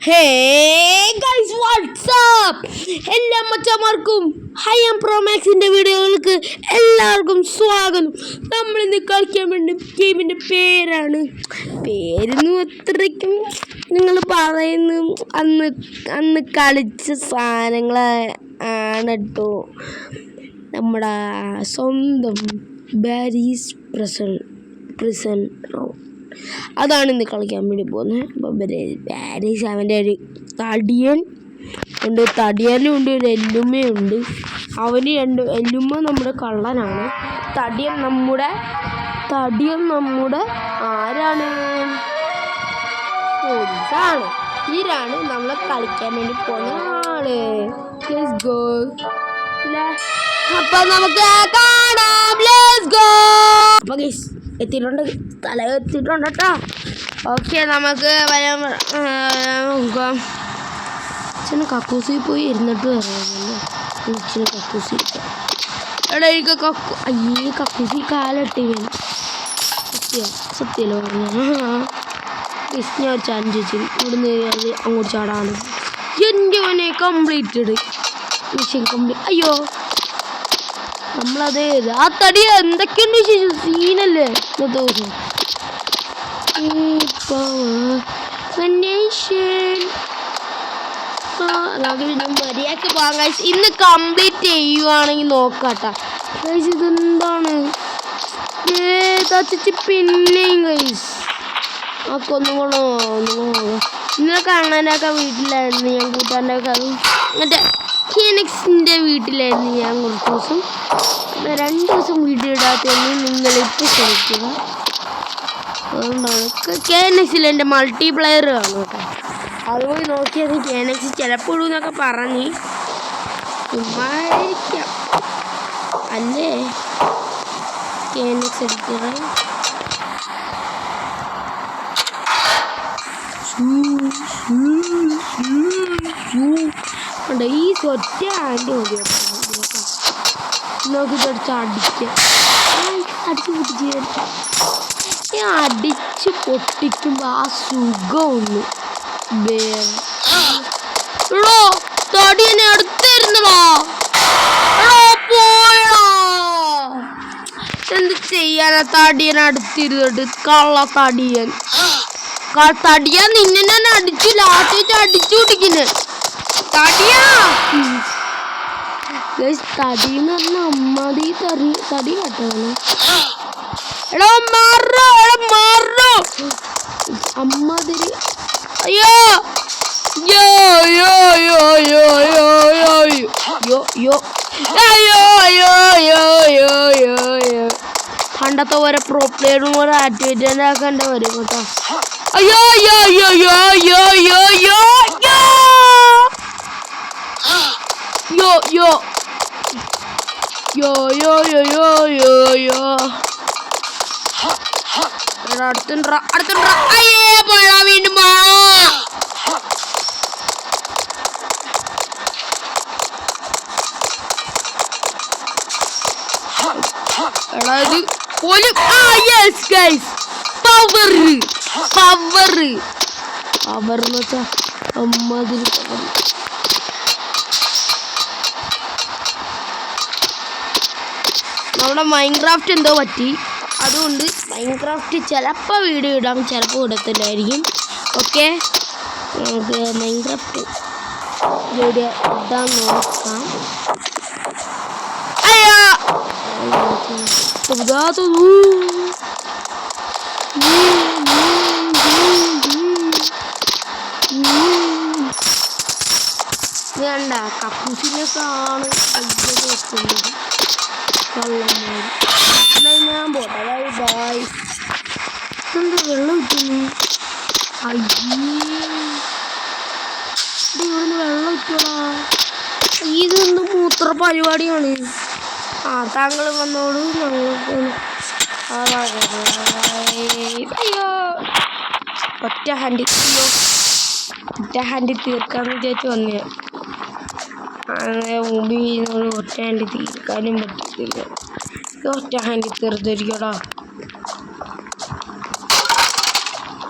Hey guys, what's up? എല്ലാ മച്ചന്മാർക്കും high പ്രോമാക്സിന്റെ വീഡിയോകൾക്ക് എല്ലാവർക്കും സ്വാഗതം. നമ്മൾ ഇന്ന് കളിക്കാൻ വേണ്ടി ഗെയിമിന്റെ പേരൊന്നും അത്രയ്ക്കും നിങ്ങൾ പറയുന്നു അന്ന് കളിച്ച സാധനങ്ങളാണ് കേട്ടോ. നമ്മുടെ സ്വന്തം ബാരീസ് പ്രിസൺ അതാണ് ഇന്ന് കളിക്കാൻ വേണ്ടി പോകുന്നത്. അപ്പോൾ പാരീസ് അവൻ്റെ ഒരു തടിയൻ ഉണ്ട്, തടിയനും ഉണ്ട്, ഒരു എല്ലുമ്മയുണ്ട്. അവന് എല്ലുമ്മ നമ്മുടെ കള്ളനാണ്, തടിയൻ നമ്മുടെ ആരാണ്? പോലീസാണ്. ഇവരാണ് നമ്മളെ കളിക്കാൻ വേണ്ടി പോകുന്ന ആള്. Let's go. അപ്പൊ നമുക്ക് കാണാം. Let's go. അപ്പൊ ഗയ്സ് എത്തിയിട്ടുണ്ട്, സ്ഥലം എത്തിയിട്ടുണ്ട് കേട്ടോ. ഓക്കെ, നമുക്ക് വരാൻ നോക്കാം. അച്ഛന് കക്കൂസി പോയി ഇരുന്നിട്ട് പറയാമല്ലോ. അച്ഛന് കക്കൂസി എടാ എനിക്ക് കക്കൂസി കാലിട്ടി വേണം. സത്യമല്ലോ പറഞ്ഞ ഞാൻ ഒരു ചാൻസ് വെച്ചു ഇവിടുന്ന് അങ്ങോട്ട് ചാടാണ്. എൻ്റെ മോനെ കംപ്ലീറ്റഡ് മിഷൻ കംപ്ലീറ്റ്. അയ്യോ നമ്മളത് ആ തടി എന്തൊക്കെയുണ്ട് വിശേഷം, സീനല്ലേ ഇന്നത്തെ ദിവസം. മര്യാദക്ക് പോകാം ഗൈസ്. ഇന്ന് കംപ്ലീറ്റ് ചെയ്യുവാണെങ്കിൽ നോക്കാട്ടാ ഗൈസ്. ഇതെന്താണ് പിന്നെയും ഗൈസ് ഒക്കെ ഒന്നും കൂടെ ഇന്നലെ കാണാനൊക്കെ വീട്ടിലായിരുന്നു ഞാൻ. കൂട്ടാൻ്റെ ഒക്കെ മറ്റേ ഫീനിക്സിൻ്റെ വീട്ടിലായിരുന്നു ഞാൻ കുറച്ച് ദിവസം. 2 ദിവസം വീഡിയോ ഇടാത്തതിന് നിങ്ങളിപ്പോൾ ശ്രമിക്കുക. അതുകൊണ്ടാണ് KNX എൻ്റെ മൾട്ടിപ്ലെയർ കാണും കേട്ടോ. അത് പോയി നോക്കിയത് KNX ചിലപ്പോൾ എന്നൊക്കെ പറഞ്ഞ് ചുമ്മായിരിക്കാം അല്ലേ. KNX എടുത്തിട്ട് ഈ ഒറ്റ ആൻറ്റി മതി നോക്കിട്ടടിച്ച് അടിച്ച് പൊട്ടിക്കുമ്പോൾ ആ സുഖമൊന്നും വേറോ. തടിയനെ അടുത്തിരുന്നോ പോയടാ. എന്ത് ചെയ്യാനാ തടിയനെ അടുത്തിരുന്നിട്ട്? കള്ള തടിയൻ നിന്നെ ഞാൻ അടിച്ചു, ലാസ്റ്റ് വെച്ച് അടിച്ചു പിടിക്കുന്നു. തടിയാ തടിന്ന് പറഞ്ഞ അമ്മാതി തടി കാട്ടാണ്. എടാ മാറോ അമ്മാതിരി. അയ്യോ യോ യോ യോ യോ യോ യോ യോ യോ യോ യോ യോ യോ യോ. പണ്ടത്തെ ഓരോ പ്രോ പ്ലെയറും കൂടെ ആക്ടിവേറ്റ് ആക്കേണ്ട വരും കേട്ടോ. അയ്യോ യോ യോ യോ യോ യോ യോ യോ യോ യോ യോ യോ യോ യോ യോ. അടുത്തുണ്ടാ അയ്യേ പോയാ വീണ്ടും പോലും. യെസ് ഗൈസ്, പവർ എന്ന് വെച്ചാ അമ്മാതിരി പവർ. നമ്മുടെ മൈൻക്രാഫ്റ്റ് എന്തോ പറ്റി, അതുകൊണ്ട് മൈൻക്രാഫ്റ്റ് ചിലപ്പോൾ വീഡിയോ ഇടാം, ചിലപ്പോൾ ഇടത്തില്ലായിരിക്കും. ഓക്കെ, നമുക്ക് മൈൻക്രാഫ്റ്റ് വീഡിയോ ഇടാൻ നോക്കാം. വേണ്ട കക്കൂസിനൊക്കെയാണ് വെക്കുന്നത് കള്ളന്മാർ. ഞാൻ പോട്ടെ, ബൈ ബൈ. എന്താ വെള്ളം കിട്ടുന്നു? ഇവിടുന്ന് വെള്ളം കിട്ടുവാ. ഇതൊന്നും മൂത്ര പരിപാടിയാണ്. താങ്കൾ വന്നോളൂ, ഞങ്ങൾക്ക് അയ്യോ ഒറ്റ ഹാൻഡിൽ തീർക്കാന്ന് വിചാരിച്ച് വന്നേ. മുമ്പിൽ ഒറ്റ ഹാൻഡിൽ തീർക്കാനും പറ്റത്തില്ല. ഒറ്റ ഹാൻഡിൽ തീർത്തിരിക്കടാ.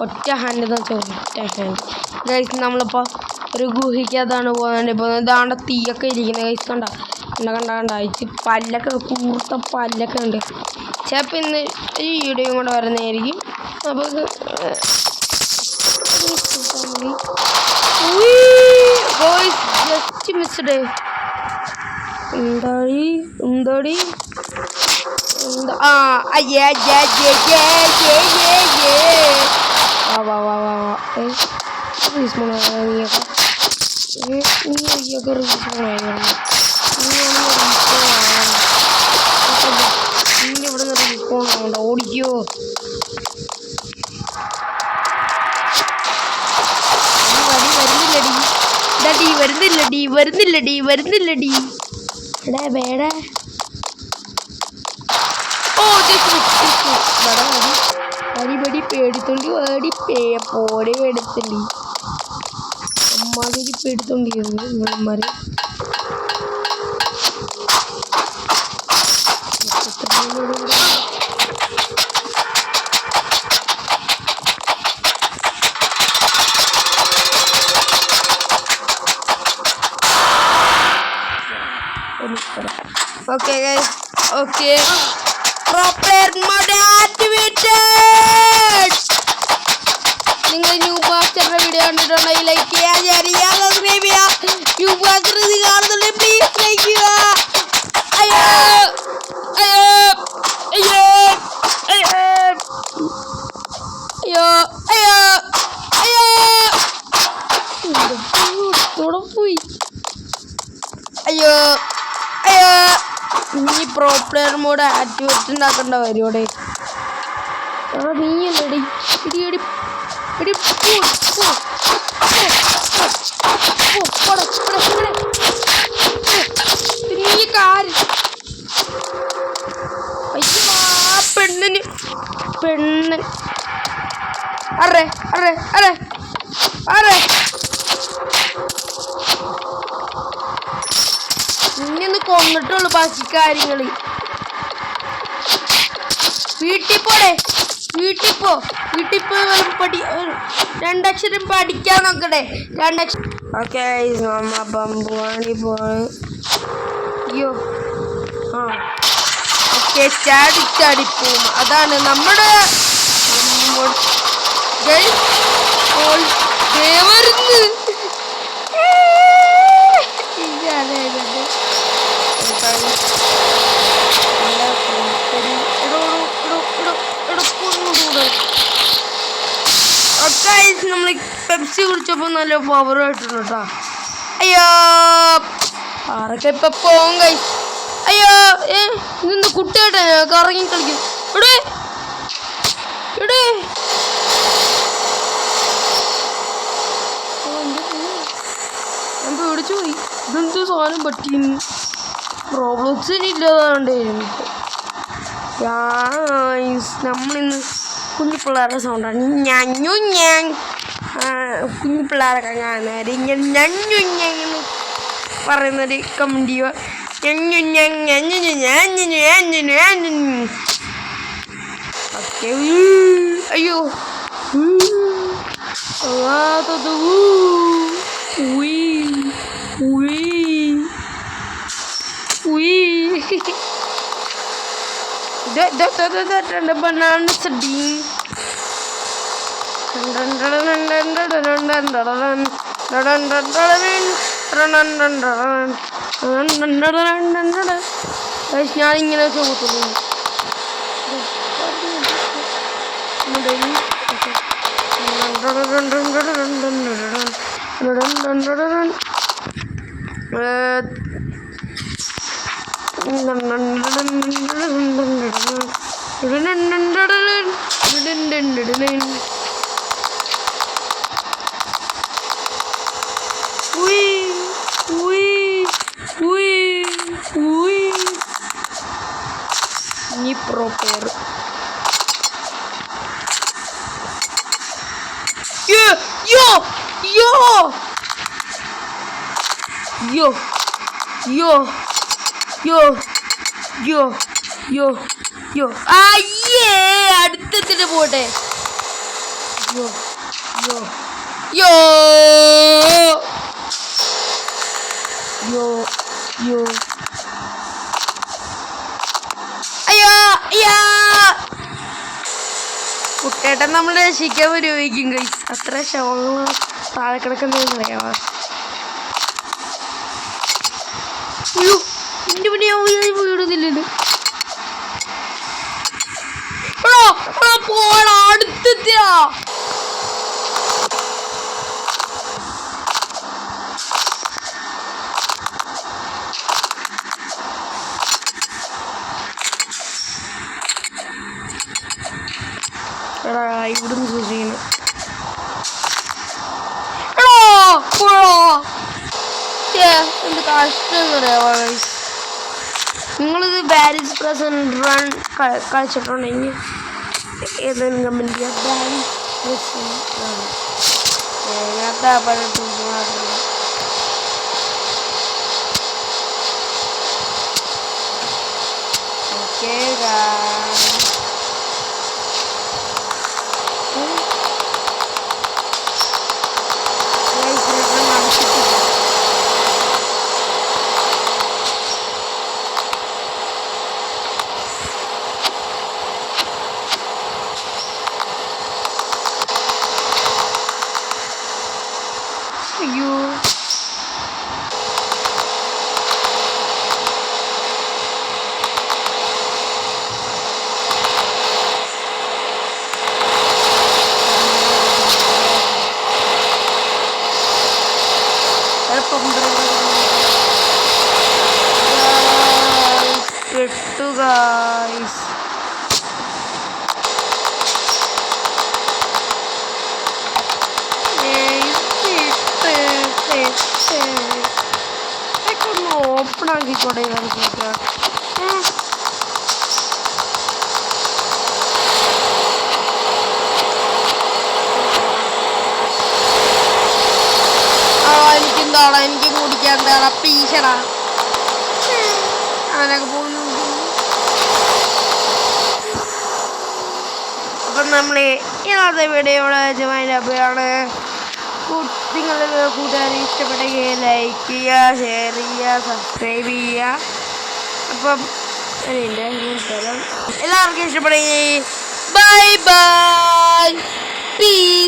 ഒറ്റ ഹാൻഡ് എന്ന് വെച്ചാൽ ഒറ്റ ഹാൻഡ് ഗൈസ് നമ്മളിപ്പോൾ ഒരു ഗുഹയ്ക്കകത്താണ് പോകുന്നത്. ഇതാണ്ട് തീയൊക്കെ ഇരിക്കുന്നത് ഗൈസ്. കണ്ട പല്ലൊക്കെ കൂർത്ത പല്ലൊക്കെ ഉണ്ട്. ചിലപ്പോൾ ഇന്ന് ഈ വീഡിയോയും കൂടെ വരുന്നതായിരിക്കും. അപ്പോൾ ജസ്റ്റ് മിസ്ഡ്. എന്താടി ഇവിടെ നിന്ന് റീസ്പോൺ ആവണ്ട. ഓടിക്കോ. വരുന്നില്ലടി എടാ വേട. ഓ അടിപടി പേടിത്തോണ്ടി ഓടി പോടെ എടുത്തണ്ടി അമ്മാതിരി പേടിത്തോണ്ടിരുന്നു ഇവന്മാര്. Okay guys, okay. Proper mode activated. നിങ്ങൾ ന്യൂ ബാസ്റ്ററുടെ വീഡിയോ കണ്ടിട്ടുണ്ടെങ്കിൽ ലൈക്ക് ചെയ്യുക, ഷെയർ ചെയ്യുക, സബ്സ്ക്രൈബ് ചെയ്യുക. ന്യൂ ബാസ്റ്റർ ഇത് കാണുന്നുണ്ടെങ്കിൽ പ്ലീസ് ലൈക്ക് ചെയ്യുക. അയ്യോ അയ്യോ അയ്യോ അയ്യോ അയ്യോ അയ്യോ അയ്യോ പോയി. അയ്യോ അയ്യോ നീ പ്രോ പ്ലെയർ മോഡ് ആക്ടിവേറ്റ് ഉണ്ടാക്കേണ്ട വരുമോടെ. നീയല്ലേടി ഇടി നീ കാര്യം അയ്യോ ആ പെണ്ണൻ അറേ നിന്നൊന്ന് കൊന്നിട്ടുള്ളു ബാക്കി കാര്യങ്ങള്. വീട്ടിൽ പോ രണ്ടക്ഷരം പഠിക്കാൻ നോക്കട്ടെ. ഓക്കെ ബമ്പുവാണി പോണ്. അയ്യോ ഓക്കെ ചാടിപ്പോവും. അതാണ് നമ്മുടെ വരുന്നത്. നമ്മൾ പെപ്സി കുടിച്ചപ്പോൾ നല്ല പവർ ആയിട്ടുണ്ട് കേട്ടോ. അയ്യോ ആരൊക്കെ ഇപ്പൊ പോവും കൈസ്. അയ്യോ ഇതൊന്ന് കുട്ടിയായിട്ടാ കറങ്ങി കളിക്കും. ഇവിടെ ഞാൻ പേടിച്ചു പോയി. ഇതെന്തോ സാധനം പറ്റിയിരുന്നു. പ്രോബ്ലംസിനില്ലാതാണ്ടായിരുന്നു. നമ്മളിന്ന് കുഞ്ഞു പിള്ളേരുടെ സൗണ്ടാണ്. ഞാൻ കുഞ്ഞു പിള്ളേരൊക്കെ കാണുന്നവർ ഇങ്ങനെ ഞഞ്ഞു പറയുന്നൊരു കമൻറ്റ് ചെയ്യുക. ഓക്കെ അയ്യോ banana sedih. Guys, ഞാൻ ഇങ്ങനെ ചോദിക്കുന്നു. Ini proper. Yo. Aye, അടുത്തതിന് പോട്ടെ. Yo. യോ യോ യോ അയ്യോ അയ്യോ കുട്ടേട്ടൻ നമ്മൾ രക്ഷിക്കാൻ വരുമായിരിക്കും ഗൈസ്. അത്ര ശവങ്ങൾ താഴെ കിടക്കുന്നതെന്ന് പറയാമോ. അയ്യോ എൻ്റെ പിന്നെ വീടുന്നില്ലല്ലോ. പോടാ അടുത്തെത്തിയാ. എടാ ഇവിടുന്ന് സൂക്ഷിക്കുന്നു. എന്ത് കഷ്ടം പറയാ. നിങ്ങളിത് ബാരിസ് പ്രസന്റ് റൺ കളിച്ചിട്ടുണ്ടെങ്കിൽ ഏതെങ്കിലും കമൻറ്റ് ചെയ്യാം. ബാരിസ് പ്രസന്റ് റൺ ഞാനത്തെ പലതും ഓക്കെ അയ്യോ കിട്ടു ഗൈസ്. ഒന്ന് ഓപ്പൺ ആക്കിക്കോട്ടെ കളിക്കാൻ. എനിക്കെന്താടാ എനിക്ക് കുടിക്കാൻ എന്താടാ പ്ലീസടാ. അവനൊക്കെ പോകുന്നു. അപ്പം നമ്മൾ ഇന്നത്തെ വീഡിയോയുടെ ജമായിലാണ്. നിങ്ങളുടെ കൂട്ടുകാരെ ഇഷ്ടപ്പെട്ടെങ്കിൽ ലൈക്ക് ചെയ്യുക, ഷെയർ ചെയ്യുക, സബ്സ്ക്രൈബ് ചെയ്യുക. അപ്പം എല്ലാവർക്കും ഇഷ്ടപ്പെടുകയും ബൈ ബൈ പീസ്.